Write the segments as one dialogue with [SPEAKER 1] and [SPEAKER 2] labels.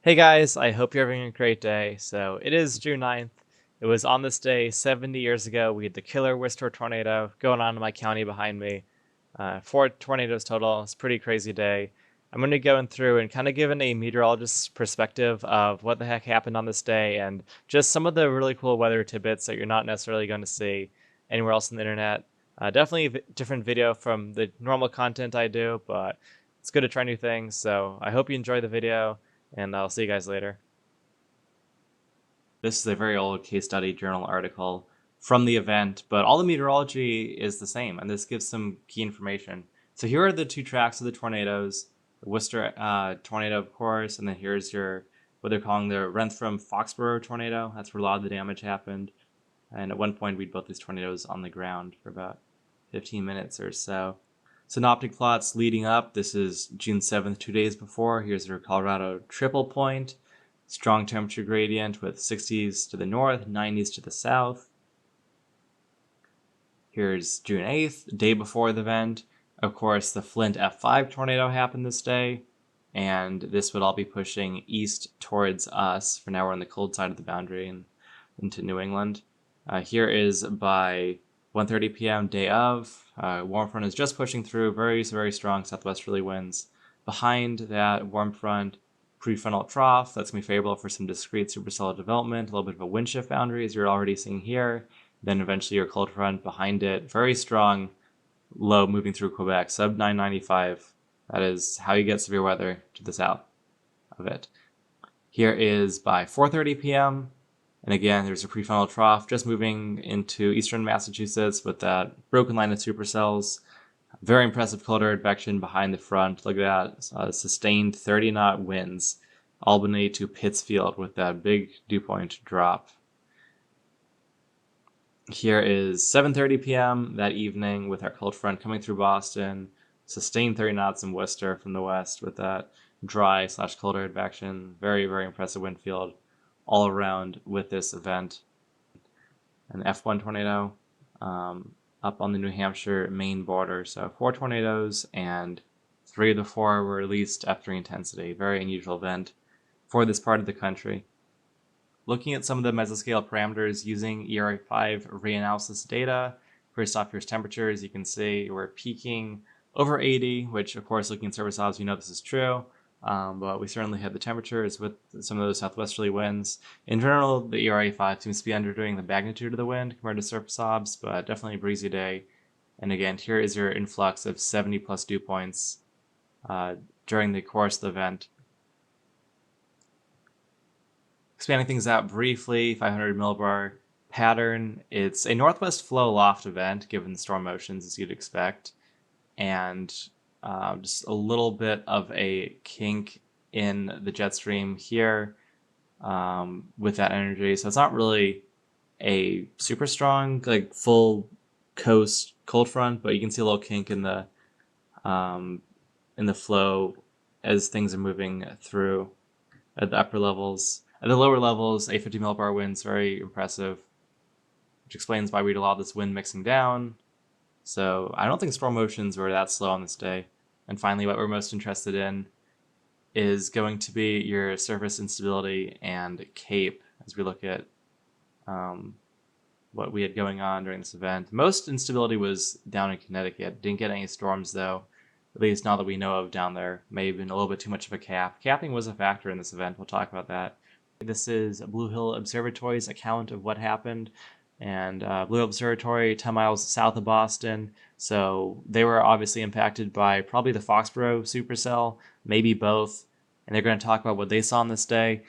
[SPEAKER 1] Hey guys, I hope you're having a great day. So it is June 9th. It was on this day 70 years ago. We had the killer Worcester tornado going on in my county behind me. Four tornadoes total. It's a pretty crazy day. I'm going to be going through and kind of giving a meteorologist's perspective of what the heck happened on this day and just some of the really cool weather tidbits that you're not necessarily going to see anywhere else on the internet. Definitely a different video from the normal content I do, but it's good to try new things. So I hope you enjoy the video and I'll see you guys later. This is a very old case study journal article from the event, but all the meteorology is the same, and this gives some key information. So here are the two tracks of the tornadoes, the Worcester tornado, of course, and then here's what they're calling the Rentham-Foxborough tornado. That's where a lot of the damage happened. And at one point, we had both these tornadoes on the ground for about 15 minutes or so. Synoptic plots leading up. This is June 7th, 2 days before. Here's your Colorado triple point. Strong temperature gradient with 60s to the north, 90s to the south. Here's June 8th, day before the event. Of course, the Flint F5 tornado happened this day, and this would all be pushing east towards us. For now, we're on the cold side of the boundary and into New England. Here is by 1:30 p.m. day of. Warm front is just pushing through, very, very strong southwesterly winds. Behind that warm front, prefrontal trough, that's going to be favorable for some discrete supercellular development, a little bit of a wind shift boundary, as you're already seeing here. Then eventually your cold front behind it, very strong low moving through Quebec, sub 995. That is how you get severe weather to the south of it. Here is by 4:30 p.m. And again, there's a prefrontal trough just moving into eastern Massachusetts with that broken line of supercells. Very impressive cold air advection behind the front. Look at that. Sustained 30-knot winds. Albany to Pittsfield with that big dew point drop. Here is 7:30 p.m. that evening with our cold front coming through Boston. Sustained 30 knots in Worcester from the west with that dry/cold air advection. Very, very impressive wind field all around with this event. An F1 tornado up on the New Hampshire Maine border. So 4 tornadoes, and 3 of the 4 were at least F3 intensity. Very unusual event for this part of the country. Looking at some of the mesoscale parameters using ERA5 reanalysis data. First off, here's temperatures. You can see we're peaking over 80, which of course, looking at surface obs, we know this is true. But we certainly had the temperatures with some of those southwesterly winds. In general, the ERA5 seems to be underdoing the magnitude of the wind compared to surface obs, but definitely a breezy day. And again, here is your influx of 70 plus dew points during the course of the event. Expanding things out briefly, 500 millibar pattern. It's a northwest flow loft event, given the storm motions as you'd expect, and just a little bit of a kink in the jet stream here with that energy. So it's not really a super strong, like full coast cold front, but you can see a little kink in the flow as things are moving through at the upper levels. At the lower levels, a 50 millibar wind's very impressive, which explains why we'd allow this wind mixing down. So I don't think storm motions were that slow on this day. And finally, what we're most interested in is going to be your surface instability and CAPE as we look at what we had going on during this event. Most instability was down in Connecticut. Didn't get any storms though, at least not that we know of down there. May have been a little bit too much of a cap. Capping was a factor in this event. We'll talk about that. This is Blue Hill Observatory's account of what happened. And Blue Hill Observatory, 10 miles south of Boston. So they were obviously impacted by probably the Foxborough supercell, maybe both. And they're going to talk about what they saw on this day.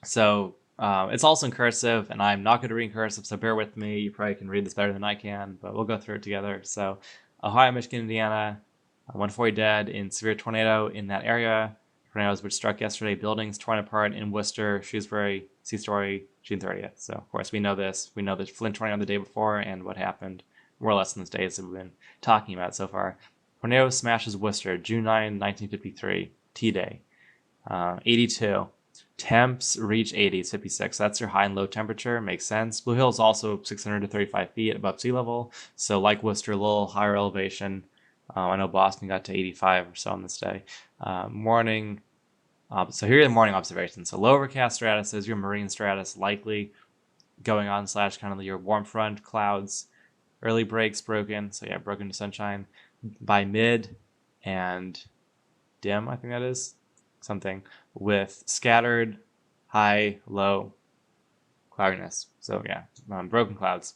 [SPEAKER 1] So it's also in cursive, and I'm not going to read in cursive, so bear with me. You probably can read this better than I can, but we'll go through it together. So Ohio, Michigan, Indiana, 140 dead in severe tornado in that area. Tornadoes which struck yesterday, buildings torn apart in Worcester, Shrewsbury, C-Story, June 30th. So, of course, we know this. We know the Flint tornado the day before and what happened more or less in those days that we've been talking about so far. Tornado smashes Worcester, June 9, 1953, T-Day. 82. Temps reach 80, it's 56. That's your high and low temperature. Makes sense. Blue Hill is also 600 to 35 feet above sea level. So, like Worcester, a little higher elevation. I know Boston got to 85 or so on this day. Morning, So here are the morning observations. So low overcast stratus is your marine stratus, likely going on / kind of your warm front clouds. Early breaks broken, so yeah, broken to sunshine by mid and dim, I think that is something, with scattered high, low cloudiness. So yeah, broken clouds,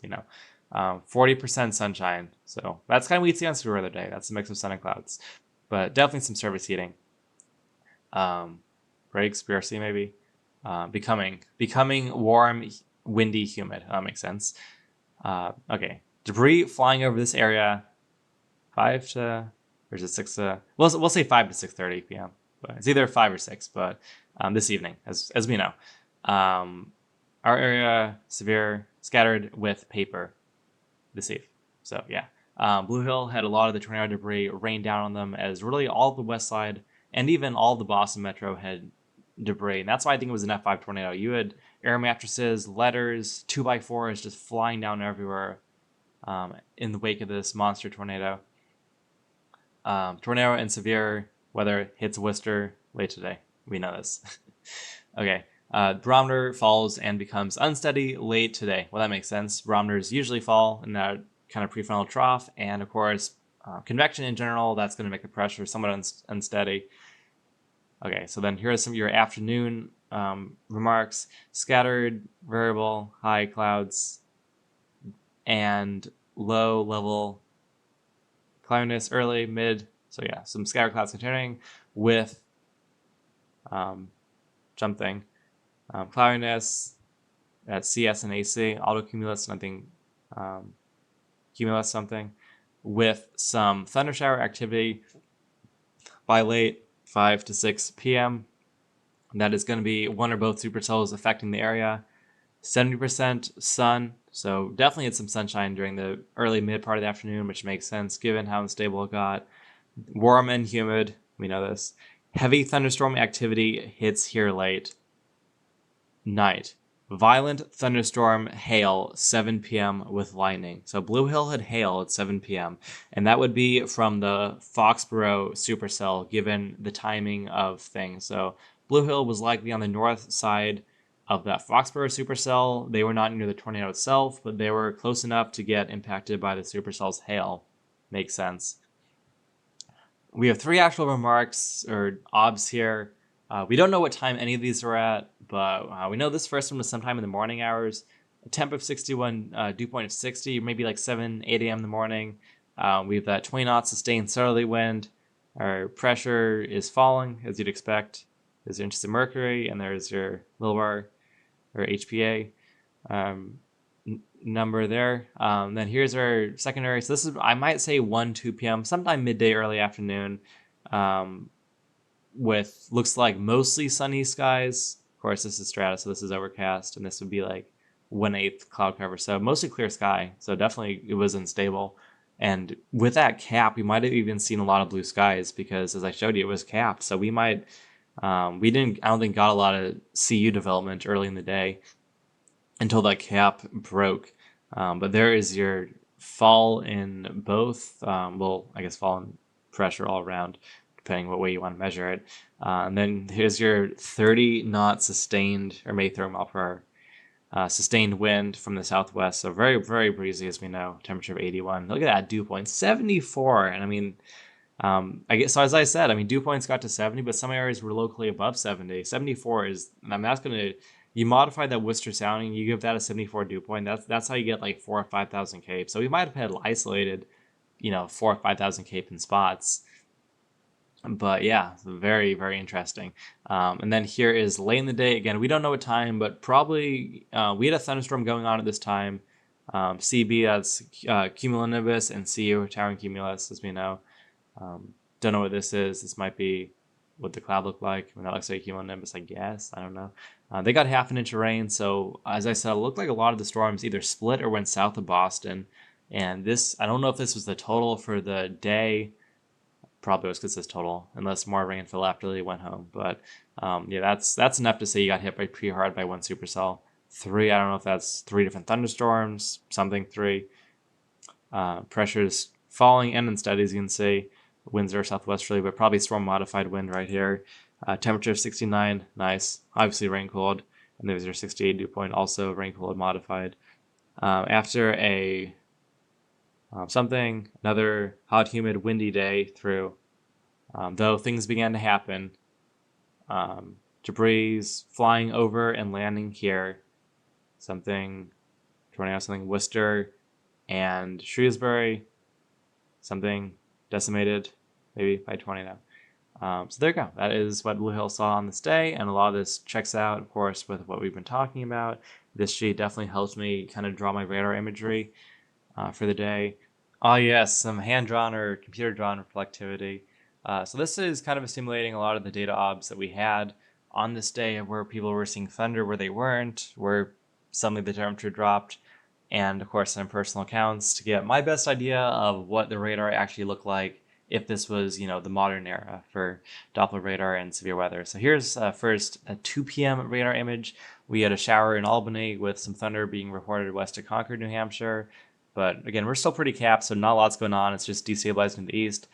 [SPEAKER 1] 40% sunshine. So that's kind of what you'd see on super weather day. That's a mix of sun and clouds, but definitely some surface heating. Breaks, BRC maybe. Becoming warm, windy, humid. That makes sense. Okay. Debris flying over this area, 5 to, or is it 6 to, we'll say 5 to 6:30 p.m. But it's either 5 or 6, but this evening, as we know. Our area, severe, scattered with paper this eve. So yeah. Blue Hill had a lot of the tornado debris rain down on them, as really all the west side and even all the Boston metro had debris. And that's why I think it was an F5 tornado. You had air mattresses, letters, 2x4s just flying down everywhere in the wake of this monster tornado. Tornado and severe weather hits Worcester late today. We know this. Okay. Barometer falls and becomes unsteady late today. Well, that makes sense. Barometers usually fall in that kind of prefrontal trough, and of course, convection in general, that's going to make the pressure somewhat unsteady. Okay, so then here are some of your afternoon remarks. Scattered, variable, high clouds, and low level cloudiness early, mid. So yeah, some scattered clouds continuing with something. Cloudiness at CS and AC, autocumulus, nothing, cumulus something, with some thunder shower activity by late 5 to 6 p.m. That is going to be one or both supercells affecting the area. 70% sun, so definitely had some sunshine during the early mid part of the afternoon, which makes sense given how unstable it got. Warm and humid, we know this. Heavy thunderstorm activity hits here late. Night. Violent thunderstorm hail 7 p.m. with lightning. So Blue Hill had hail at 7 p.m. and that would be from the Foxborough supercell given the timing of things. So Blue Hill was likely on the north side of that Foxborough supercell. They were not near the tornado itself, but they were close enough to get impacted by the supercell's hail. Makes sense. We have 3 actual remarks or obs here. We don't know what time any of these are at, but we know this first one was sometime in the morning hours. A temp of 61, dew point of 60, maybe like 7, 8 a.m. in the morning. We have that 20 knot sustained southerly wind. Our pressure is falling, as you'd expect. There's your inches of mercury, and there's your millibar or HPA number there. Then here's our secondary. So this is, I might say 1, 2 p.m., sometime midday, early afternoon. With looks like mostly sunny skies. Of course, this is stratus, so this is overcast, and this would be like 1/8 cloud cover. So mostly clear sky. So definitely it was unstable. And with that cap, we might have even seen a lot of blue skies because, as I showed you, it was capped. So we might, I don't think got a lot of CU development early in the day until that cap broke. But there is your fall in both, fall in pressure all around, depending what way you want to measure it. And then here's your 30 knot sustained, or May 30 mile per hour, sustained wind from the southwest. So very, very breezy, as we know. Temperature of 81. Look at that dew point, 74. And I mean, I guess, so as I said, I mean, dew points got to 70, but some areas were locally above 70. 74 is, that's going to, you modify that Worcester sounding, you give that a 74 dew point. That's how you get like 4,000 or 5,000 cape. So we might have had isolated, 4,000 or 5,000 cape in spots. But yeah, very, very interesting. And then here is late in the day. Again, we don't know what time, but probably we had a thunderstorm going on at this time. CB, that's cumulonimbus, and CU, towering cumulus, as we know. Don't know what this is. This might be what the cloud looked like. That looks like cumulonimbus, I guess. I don't know. They got half an inch of rain. So as I said, it looked like a lot of the storms either split or went south of Boston. And this, I don't know if this was the total for the day. Probably was because it's total, unless more rain fell after they went home. But yeah, that's enough to say you got hit by pretty hard by one supercell. 3, I don't know if that's 3 different thunderstorms, something 3. Pressure's falling and unsteady, as you can see. Winds are southwesterly, but probably storm modified wind right here. Temperature 69, nice. Obviously rain cooled. And there's your 68 dew point, also rain cooled modified. After another hot, humid, windy day through, though things began to happen. Debris flying over and landing here. Something Worcester and Shrewsbury. Something decimated, maybe by 20 now. So there you go. That is what Blue Hill saw on this day, and a lot of this checks out, of course, with what we've been talking about. This sheet definitely helps me kind of draw my radar imagery for the day. Oh yes, some hand-drawn or computer-drawn reflectivity. So this is kind of simulating a lot of the data obs that we had on this day, where people were seeing thunder, where they weren't, where suddenly the temperature dropped, and of course some personal accounts to get my best idea of what the radar actually looked like if this was, the modern era for Doppler radar and severe weather. So here's first a 2 p.m. radar image. We had a shower in Albany with some thunder being reported west of Concord, New Hampshire. But again, we're still pretty capped, so not a lot's going on. It's just destabilizing to the east.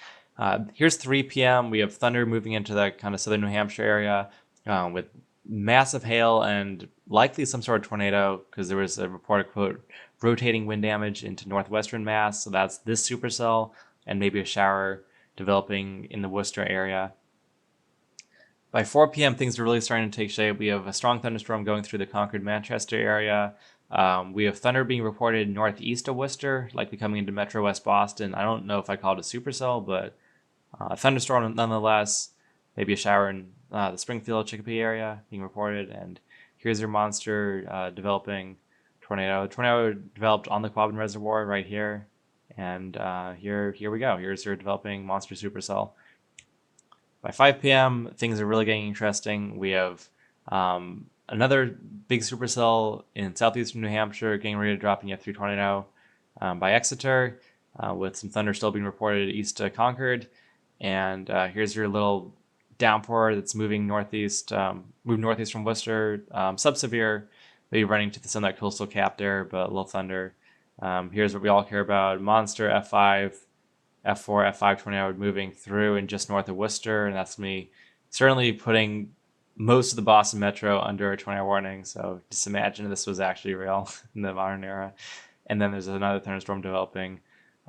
[SPEAKER 1] Here's 3 p.m. We have thunder moving into the kind of southern New Hampshire area with massive hail and likely some sort of tornado, because there was a reported, quote, rotating wind damage into northwestern Mass. So that's this supercell, and maybe a shower developing in the Worcester area. By 4 p.m., things are really starting to take shape. We have a strong thunderstorm going through the Concord-Manchester area. We have thunder being reported northeast of Worcester, likely coming into Metro West Boston. I don't know if I call it a supercell, but a thunderstorm nonetheless. Maybe a shower in the Springfield, Chicopee area being reported. And here's your monster developing tornado. Tornado developed on the Quabbin Reservoir right here. And here we go. Here's your developing monster supercell. By 5 p.m., things are really getting interesting. We have another big supercell in southeastern New Hampshire getting ready to drop in F3 tornado by Exeter, with some thunder still being reported east to Concord. And here's your little downpour that's moving northeast from Worcester. Sub-severe, maybe running to the sunlight coastal cap there, but a little thunder. Here's what we all care about. Monster F5, F4, F5 tornado moving through and just north of Worcester, and that's me certainly putting most of the Boston Metro under a tornado warning. So just imagine if this was actually real in the modern era. And then there's another thunderstorm developing,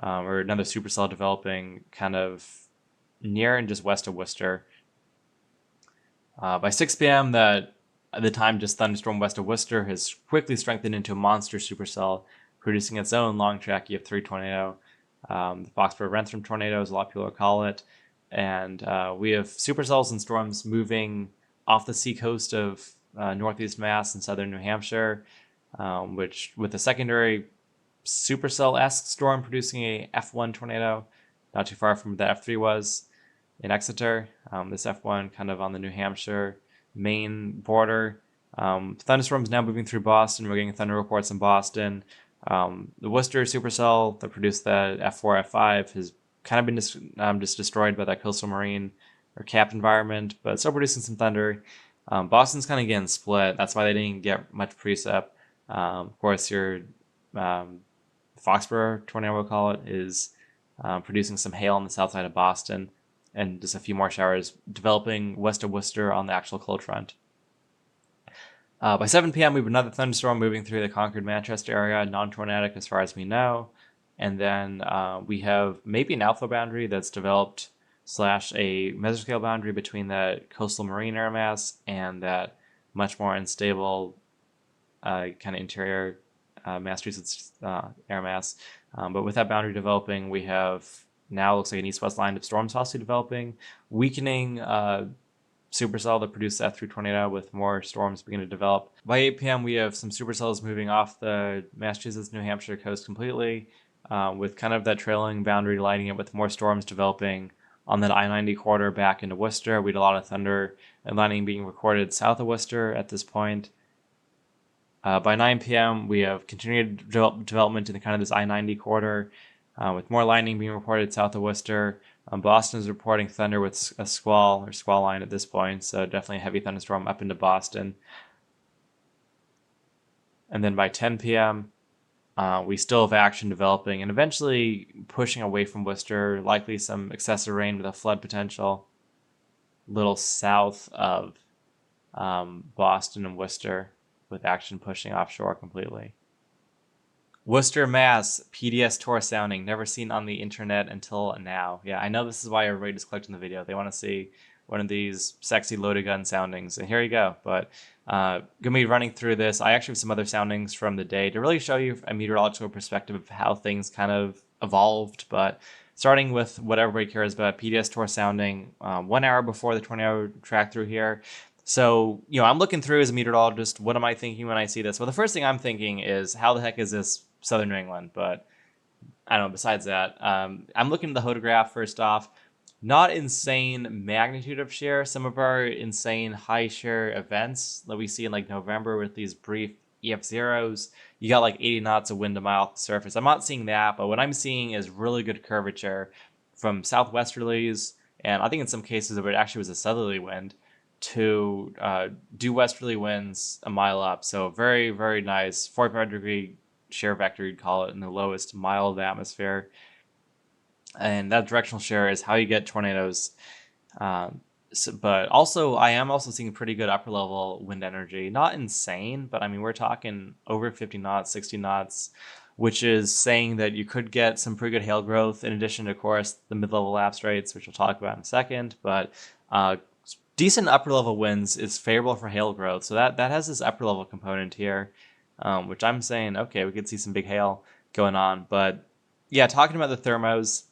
[SPEAKER 1] or another supercell developing kind of near and just west of Worcester. By 6 p.m., that at the time just thunderstorm west of Worcester has quickly strengthened into a monster supercell, producing its own long track EF3 tornado. The Foxborough-Rentham tornado, as a lot of people call it. And we have supercells and storms moving off the seacoast of northeast Mass and southern New Hampshire, which with a secondary supercell-esque storm producing a F1 tornado, not too far from the F3 was in Exeter. This F1 kind of on the New Hampshire Maine border. Thunderstorms now moving through Boston. We're getting thunder reports in Boston. The Worcester supercell that produced the F4, F5 has kind of been just destroyed by that coastal marine or capped environment, but still producing some thunder. Boston's kind of getting split. That's why they didn't get much precip. Of course, your Foxborough tornado, we'll call it, is producing some hail on the south side of Boston, and just a few more showers developing west of Worcester on the actual cold front. By 7 p.m., we have another thunderstorm moving through the Concord-Manchester area, non-tornadic as far as we know. And then we have maybe an alpha boundary that's developed / a mesoscale boundary between that coastal marine air mass and that much more unstable kind of interior Massachusetts air mass. But with that boundary developing, we have now looks like an east-west line of storms possibly developing, weakening supercell that produced that F3 tornado with more storms beginning to develop. By 8 p.m., we have some supercells moving off the Massachusetts, New Hampshire coast completely, with kind of that trailing boundary lighting it with more storms developing on that I-90 corridor back into Worcester. We had a lot of thunder and lightning being recorded south of Worcester at this point. By 9 p.m., we have continued development in the kind of this I-90 corridor, with more lightning being reported south of Worcester. Boston is reporting thunder with a squall line at this point, so definitely a heavy thunderstorm up into Boston. And then by 10 p.m., we still have action developing and eventually pushing away from Worcester, likely some excessive rain with a flood potential. little south of Boston and Worcester, with action pushing offshore completely. Worcester, Mass. PDS Tour sounding, never seen on the internet until now. Yeah, I know this is why everybody just clicked on the video. They want to see one of these sexy loaded gun soundings, and here you go. But gonna be running through this. I actually have some other soundings from the day to really show you a meteorological perspective of how things kind of evolved. But starting with what everybody cares about, PDS Tour sounding 1 hour before the 20-hour track through here. So, I'm looking through as a meteorologist. What am I thinking when I see this? Well, the first thing I'm thinking is, how the heck is this Southern New England? But I don't know, besides that, I'm looking at the photograph first off. Not insane magnitude of shear. Some of our insane high shear events that we see in like November with these brief EF zeros, you got like 80 knots of wind a mile off the surface. I'm not seeing that, but what I'm seeing is really good curvature from southwesterlies, and I think in some cases it actually was a southerly wind, to due westerly winds a mile up. So very, very nice 45-degree shear vector, you'd call it, in the lowest mile of the atmosphere. And that directional shear is how you get tornadoes. But also, I am also seeing pretty good upper level wind energy. Not insane, but I mean, we're talking over 50 knots, 60 knots, which is saying that you could get some pretty good hail growth, in addition to, of course, the mid-level lapse rates, which we'll talk about in a second. But decent upper level winds is favorable for hail growth. So that has this upper level component here, which I'm saying, okay, we could see some big hail going on. But yeah, talking about the thermos,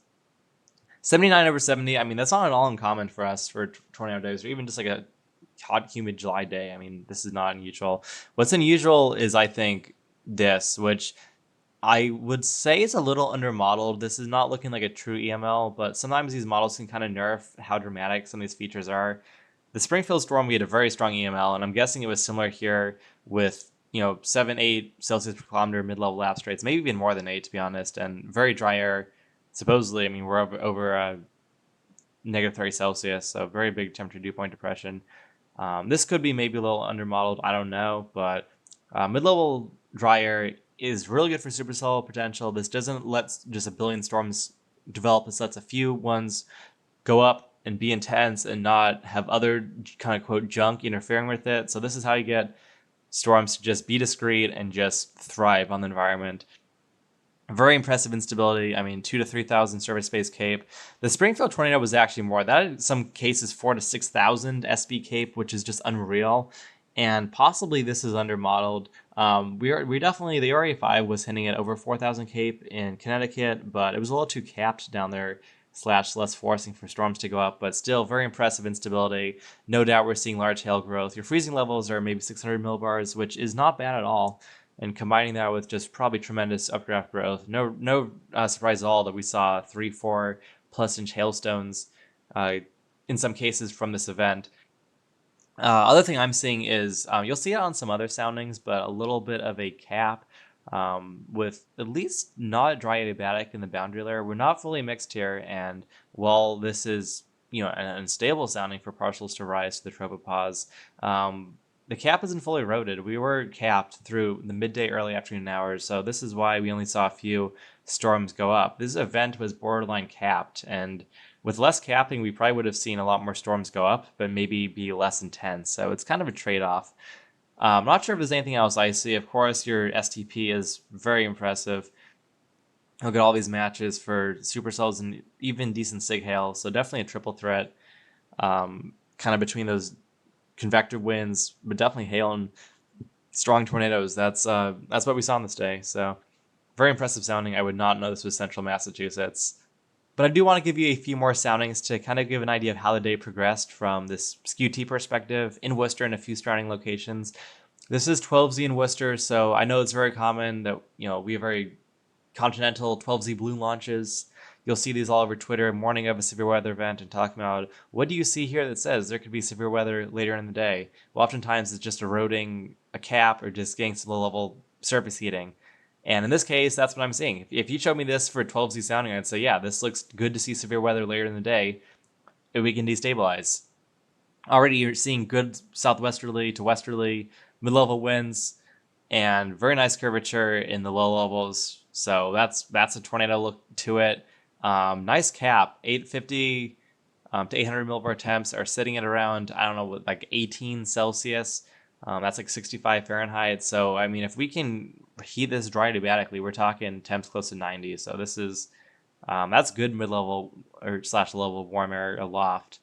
[SPEAKER 1] 79 over 70, I mean, that's not at all uncommon for us for tornado days, or even just like a hot, humid July day. I mean, this is not unusual. What's unusual is, I think, this, which I would say is a little undermodeled. This is not looking like a true EML, but sometimes these models can kind of nerf how dramatic some of these features are. The Springfield storm, we had a very strong EML, and I'm guessing it was similar here with 7, 8 Celsius per kilometer mid-level lapse rates, maybe even more than 8, to be honest, and very dry air. Supposedly, I mean, we're over negative 30 Celsius, so very big temperature dew point depression. This could be maybe a little undermodeled, I don't know, but mid-level dry air is really good for supercell potential. This doesn't let just a billion storms develop. This lets a few ones go up and be intense and not have other kind of quote junk interfering with it. So this is how you get storms to just be discrete and just thrive on the environment. Very impressive instability. I mean, 2,000 to 3,000 surface space CAPE. The Springfield tornado was actually more. That in some cases 4,000 to 6,000 SB CAPE, which is just unreal. And possibly this is undermodeled. We definitely, the RA5 was hitting at over 4,000 CAPE in Connecticut, but it was a little too capped down there, / less forcing for storms to go up, but still very impressive instability. No doubt we're seeing large hail growth. Your freezing levels are maybe 600 millibars, which is not bad at all. And combining that with just probably tremendous updraft growth, no surprise at all that we saw 3-4 plus inch hailstones in some cases from this event. Other thing I'm seeing is you'll see it on some other soundings, but a little bit of a cap with at least not dry adiabatic in the boundary layer. We're not fully mixed here, and while this is an unstable sounding for partials to rise to the tropopause, the cap isn't fully eroded. We were capped through the midday, early afternoon hours, so this is why we only saw a few storms go up. This event was borderline capped, and with less capping, we probably would have seen a lot more storms go up, but maybe be less intense. So it's kind of a trade-off. I'm not sure if there's anything else I see. Of course, your STP is very impressive. Look at all these matches for supercells and even decent sig hail. So definitely a triple threat, kind of between those convective winds, but definitely hail and strong tornadoes. That's what we saw on this day. So very impressive sounding. I would not know this was central Massachusetts. But I do want to give you a few more soundings to kind of give an idea of how the day progressed from this SKU-T perspective in Worcester and a few surrounding locations. This is 12Z in Worcester, so I know it's very common that we have very continental 12Z balloon launches. You'll see these all over Twitter morning of a severe weather event and talking about, what do you see here that says there could be severe weather later in the day? Well, oftentimes it's just eroding a cap or just getting some low-level surface heating. And in this case, that's what I'm seeing. If you showed me this for 12Z sounding, I'd say, yeah, this looks good to see severe weather later in the day. We can destabilize. Already you're seeing good southwesterly to westerly mid-level winds and very nice curvature in the low levels. So that's a tornado look to it. Nice cap, 850 to 800 millibar temps are sitting at around, I don't know, like 18 Celsius. That's like 65 Fahrenheit. So, I mean, if we can heat this dry adiabatically, we're talking temps close to 90. So this is, that's good mid-level or slash level warm air aloft.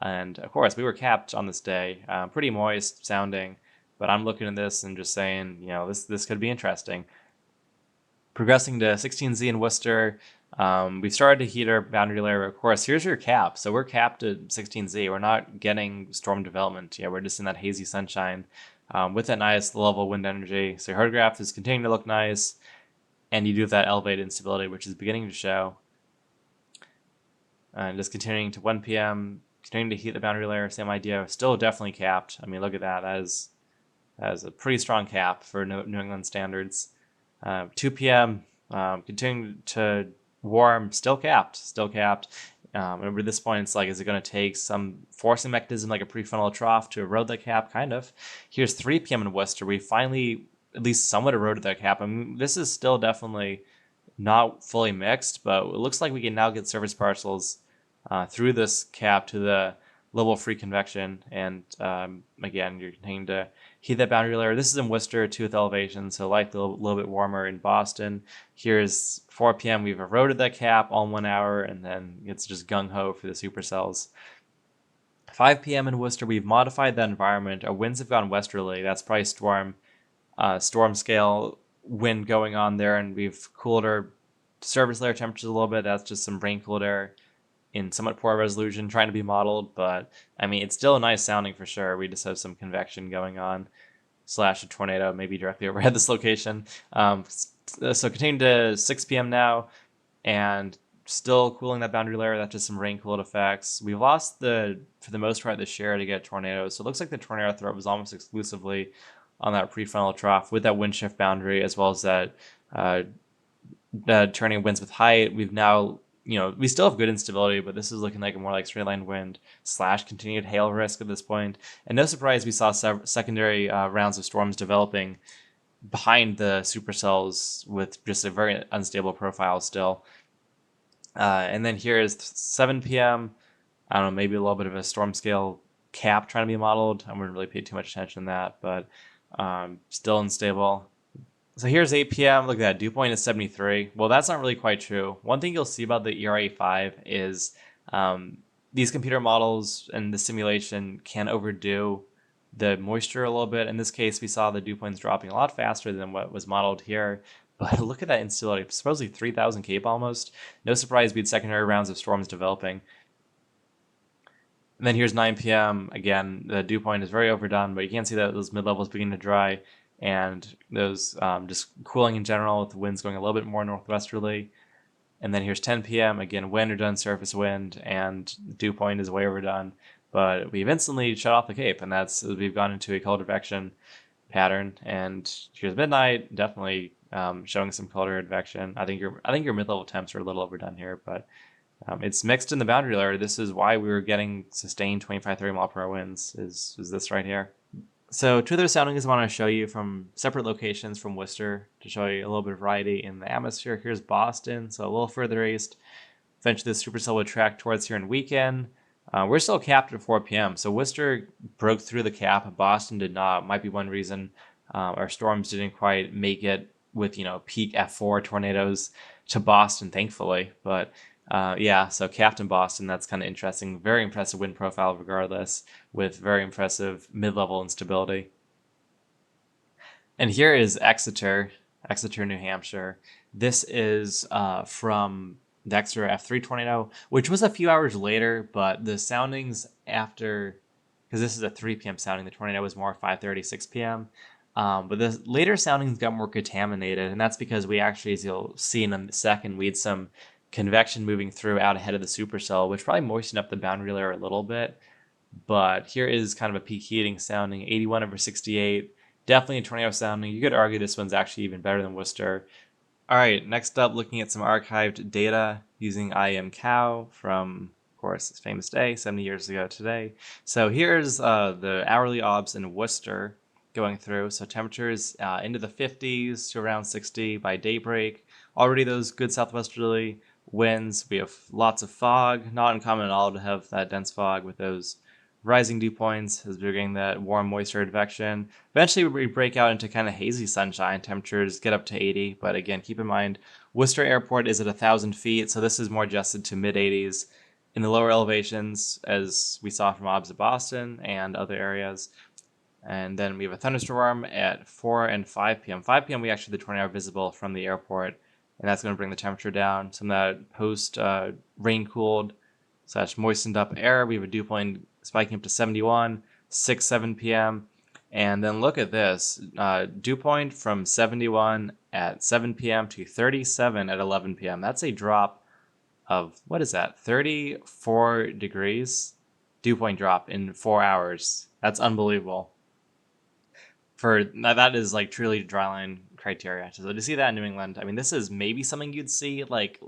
[SPEAKER 1] And of course, we were capped on this day, pretty moist sounding. But I'm looking at this and just saying, you know, this could be interesting. Progressing to 16Z in Worcester, we started to heat our boundary layer. Of course, here's your cap. So we're capped at 16Z. We're not getting storm development. Yeah, we're just in that hazy sunshine with that nice level wind energy. So your hydrograph is continuing to look nice, and you do have that elevated instability, which is beginning to show. And just continuing to 1 p.m., continuing to heat the boundary layer, same idea. Still definitely capped. I mean, look at that. That is a pretty strong cap for New England standards. 2 p.m., continuing to warm, still capped. At this point, it's like, is it going to take some forcing mechanism like a prefrontal trough to erode that cap? Kind of. Here's 3 p.m. in Worcester. We finally at least somewhat eroded that cap. I mean, this is still definitely not fully mixed, but it looks like we can now get surface parcels through this cap to the level of free convection. And again, you're continuing to heat that boundary layer. This is in Worcester, 2th elevation, so likely a little bit warmer in Boston. Here's 4 p.m. We've eroded that cap all in 1 hour, and then it's just gung-ho for the supercells. 5 p.m. in Worcester, we've modified that environment. Our winds have gone westerly. That's probably storm scale wind going on there, and we've cooled our surface layer temperatures a little bit. That's just some rain-cooled air in somewhat poor resolution trying to be modeled, but I mean, it's still a nice sounding for sure. We just have some convection going on, slash a tornado maybe directly overhead this location. So continuing to 6 p.m. now, and still cooling that boundary layer. That's just some rain-cooled effects. We've lost for the most part, the share to get tornadoes. So it looks like the tornado threat was almost exclusively on that prefrontal trough with that wind shift boundary, as well as that turning winds with height. We've now, we still have good instability, but this is looking like a more like straight line wind slash continued hail risk at this point. And no surprise, we saw secondary rounds of storms developing behind the supercells with just a very unstable profile still. And then here is 7 p.m. I don't know, maybe a little bit of a storm scale cap trying to be modeled. I wouldn't really pay too much attention to that, but still unstable. So here's 8 p.m. Look at that. Dew point is 73. Well, that's not really quite true. One thing you'll see about the ERA5 is these computer models and the simulation can overdo the moisture a little bit. In this case, we saw the dew points dropping a lot faster than what was modeled here. But look at that instability. Supposedly 3,000 cape almost. No surprise we had secondary rounds of storms developing. And then here's 9 p.m. Again, the dew point is very overdone, but you can see that those mid-levels begin to dry, and those just cooling in general with the winds going a little bit more northwesterly. And then here's 10 p.m. Again, wind overdone, surface wind, and dew point is way overdone. But we've instantly shut off the cape, and that's we've gone into a color advection pattern. And here's midnight, definitely showing some color advection. I think your mid-level temps are a little overdone here, but it's mixed in the boundary layer. This is why we were getting sustained 25-30 mile per hour winds. Is this right here? So two other soundings I want to show you from separate locations from Worcester to show you a little bit of variety in the atmosphere. Here's Boston, so a little further east. Eventually the supercell would track towards here in weekend. We're still capped at 4 p.m. So Worcester broke through the cap. Boston did not. Might be one reason our storms didn't quite make it with peak F4 tornadoes to Boston, thankfully. But yeah, so capped in Boston. That's kind of interesting. Very impressive wind profile, regardless, with very impressive mid-level instability. And here is Exeter, New Hampshire. This is from the Exeter F3 tornado, which was a few hours later, but the soundings after, because this is a 3 p.m. sounding, the tornado was more 5:30, 6 p.m. But the later soundings got more contaminated, and that's because we actually, as you'll see in a second, we had some convection moving through out ahead of the supercell, which probably moistened up the boundary layer a little bit. But here is kind of a peak heating sounding, 81/68. Definitely a tornado sounding. You could argue this one's actually even better than Worcester. All right, next up, looking at some archived data using IMCOW from, of course, this famous day, 70 years ago today. So here's the hourly obs in Worcester going through. So temperatures into the 50s to around 60 by daybreak. Already those good southwesterly winds. We have lots of fog, not uncommon at all to have that dense fog with those rising dew points as we're getting that warm, moisture advection. Eventually, we break out into kind of hazy sunshine. Temperatures get up to 80, but again, keep in mind, Worcester Airport is at 1,000 feet, so this is more adjusted to mid-80s. In the lower elevations, as we saw from Obs at Boston and other areas. And then we have a thunderstorm at 4 and 5 p.m. 5 p.m. we actually have the 20-hour visible from the airport, and that's going to bring the temperature down. Some of that post rain cooled / moistened up air. We have a dew point spiking up to 71, 6, 7 p.m. And then look at this dew point from 71 at 7 p.m. to 37 at 11 p.m. That's a drop of, what is that, 34 degrees dew point drop in 4 hours. That's unbelievable. That is like truly dryline criteria. So to see that in New England, I mean, this is maybe something you'd see like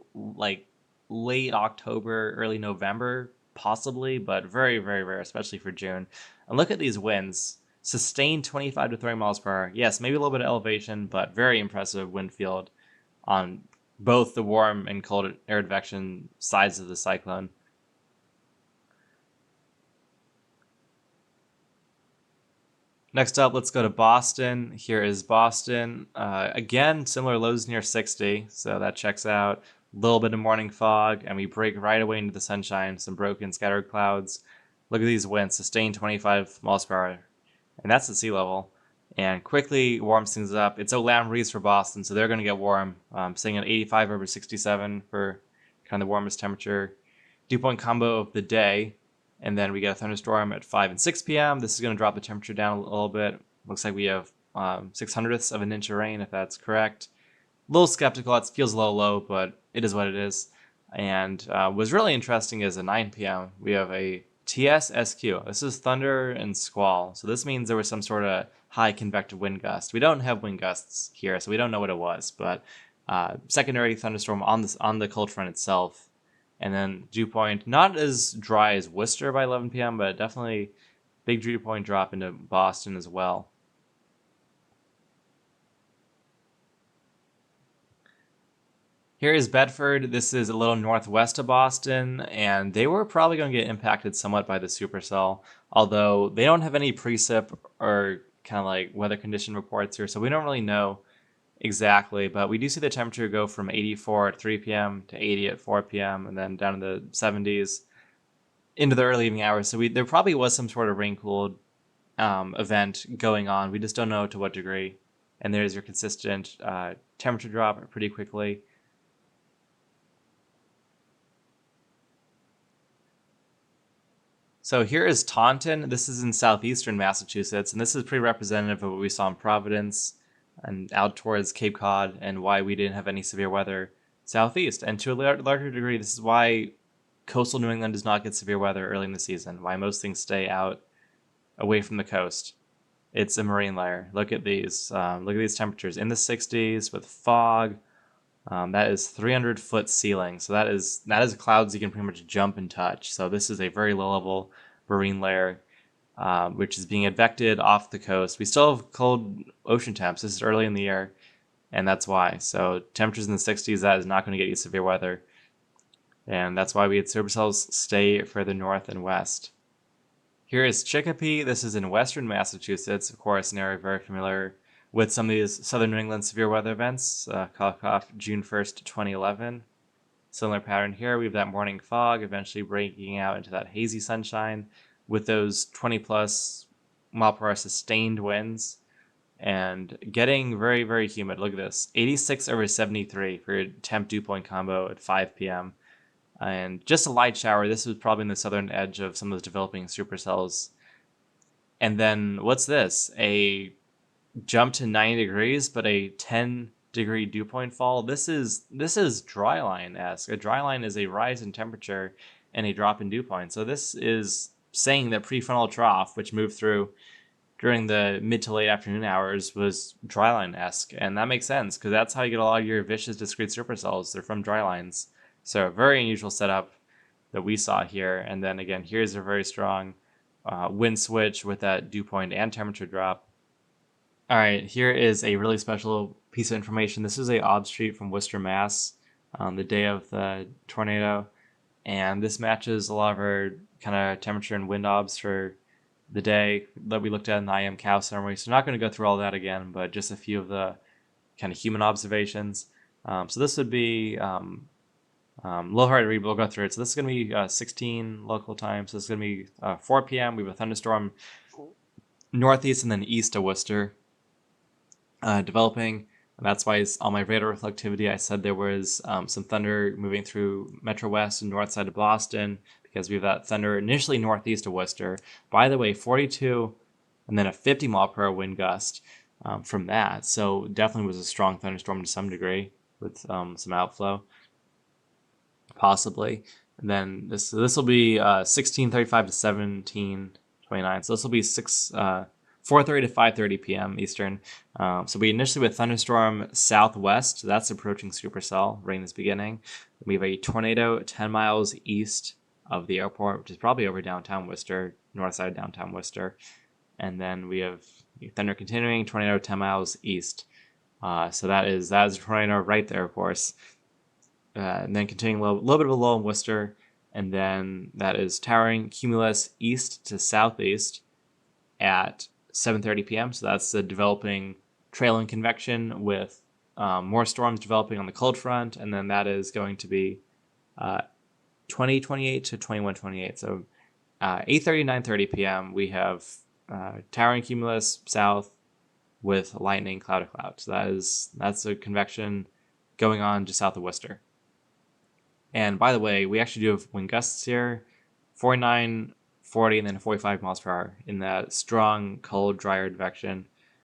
[SPEAKER 1] late October, early November, possibly, but very, very rare, especially for June. And look at these winds. Sustained 25 to 30 miles per hour. Yes, maybe a little bit of elevation, but very impressive wind field on both the warm and cold air advection sides of the cyclone. Next up, let's go to Boston. Here is Boston. Again, similar lows near 60, so that checks out. A little bit of morning fog, and we break right away into the sunshine. Some broken scattered clouds. Look at these winds, sustained 25 miles per hour. And that's at sea level. And quickly warms things up. It's a land breeze for Boston, so they're going to get warm. Staying at 85 over 67 for kind of the warmest temperature. Dew point combo of the day. And then we get a thunderstorm at 5 and 6 p.m. This is going to drop the temperature down a little bit. Looks like we have 6/100ths of an inch of rain, if that's correct. A little skeptical. It feels a little low, but it is what it is. And what's really interesting is at 9 p.m. we have a TSSQ. This is thunder and squall. So this means there was some sort of high convective wind gust. We don't have wind gusts here, so we don't know what it was. But secondary thunderstorm on the cold front itself. And then dew point, not as dry as Worcester by 11 p.m., but definitely big dew point drop into Boston as well. Here is Bedford. This is a little northwest of Boston, and they were probably going to get impacted somewhat by the supercell, although they don't have any precip or kind of like weather condition reports here, so we don't really know exactly, but we do see the temperature go from 84 at 3 p.m. to 80 at 4 p.m. and then down in the 70s into the early evening hours. So there probably was some sort of rain-cooled event going on. We just don't know to what degree. And there's your consistent temperature drop pretty quickly. So here is Taunton. This is in southeastern Massachusetts, and this is pretty representative of what we saw in Providence and out towards Cape Cod, and why we didn't have any severe weather southeast. And to a larger degree, this is why coastal New England does not get severe weather early in the season, why most things stay out away from the coast. It's a marine layer. Look at these temperatures in the 60s with fog. That is 300-foot ceiling. So that is clouds you can pretty much jump and touch. So this is a very low level marine layer. Which is being advected off the coast. We still have cold ocean temps. This is early in the year, and that's why. So temperatures in the 60s, that is not going to get you severe weather. And that's why we had supercells stay further north and west. Here is Chicopee. This is in western Massachusetts, of course, an area very familiar with some of these southern New England severe weather events. Off June 1st, 2011. Similar pattern here. We have that morning fog eventually breaking out into that hazy sunshine, with those 20 plus mile per hour sustained winds and getting very, very humid. Look at this, 86 over 73 for your temp dew point combo at 5 p.m. And just a light shower. This was probably in the southern edge of some of those developing supercells. And then what's this? A jump to 90 degrees, but a 10-degree dew point fall. This is dryline-esque. A dryline is a rise in temperature and a drop in dew point. So this is saying that prefrontal trough, which moved through during the mid to late afternoon hours, was dryline-esque. And that makes sense, because that's how you get a lot of your vicious discrete supercells. They're from drylines. So a very unusual setup that we saw here. And then again, here's a very strong wind switch with that dew point and temperature drop. All right, here is a really special piece of information. This is a obs sheet from Worcester, Mass. on the day of the tornado. And this matches a lot of our kind of temperature and wind obs for the day that we looked at in the IM cow summary. So I'm not going to go through all that again, but just a few of the kind of human observations. So this would be a little hard to read, but we'll go through it. So this is going to be 16 local time. So this is going to be 4 p.m. We have a thunderstorm northeast and then east of Worcester developing. And that's why on my radar reflectivity, I said there was some thunder moving through Metro West and north side of Boston, because we have that thunder initially northeast of Worcester. By the way, 42 and then a 50 mile per hour wind gust from that. So definitely was a strong thunderstorm to some degree with some outflow, possibly. And then this will be 16:35 to 17:29. So this will be 4:30 to 5:30 p.m. Eastern. So we initially with thunderstorm southwest. That's approaching supercell. Rain is beginning. We have a tornado 10 miles east of the airport, which is probably over downtown Worcester, north side of downtown Worcester. And then we have thunder continuing, tornado 10 miles east. So that is a tornado right there, of course. And then continuing a little bit of a low in Worcester. And then that is towering cumulus east to southeast at 7:30 p.m. So that's the developing trailing convection with more storms developing on the cold front. And then that is going to be 20:28 to 21:28. So 8:30, 9:30 p.m. we have towering cumulus south with lightning cloud to cloud. So that's a convection going on just south of Worcester. And by the way, we actually do have wind gusts here, 49, 40, and then 45 miles per hour in that strong, cold, drier advection.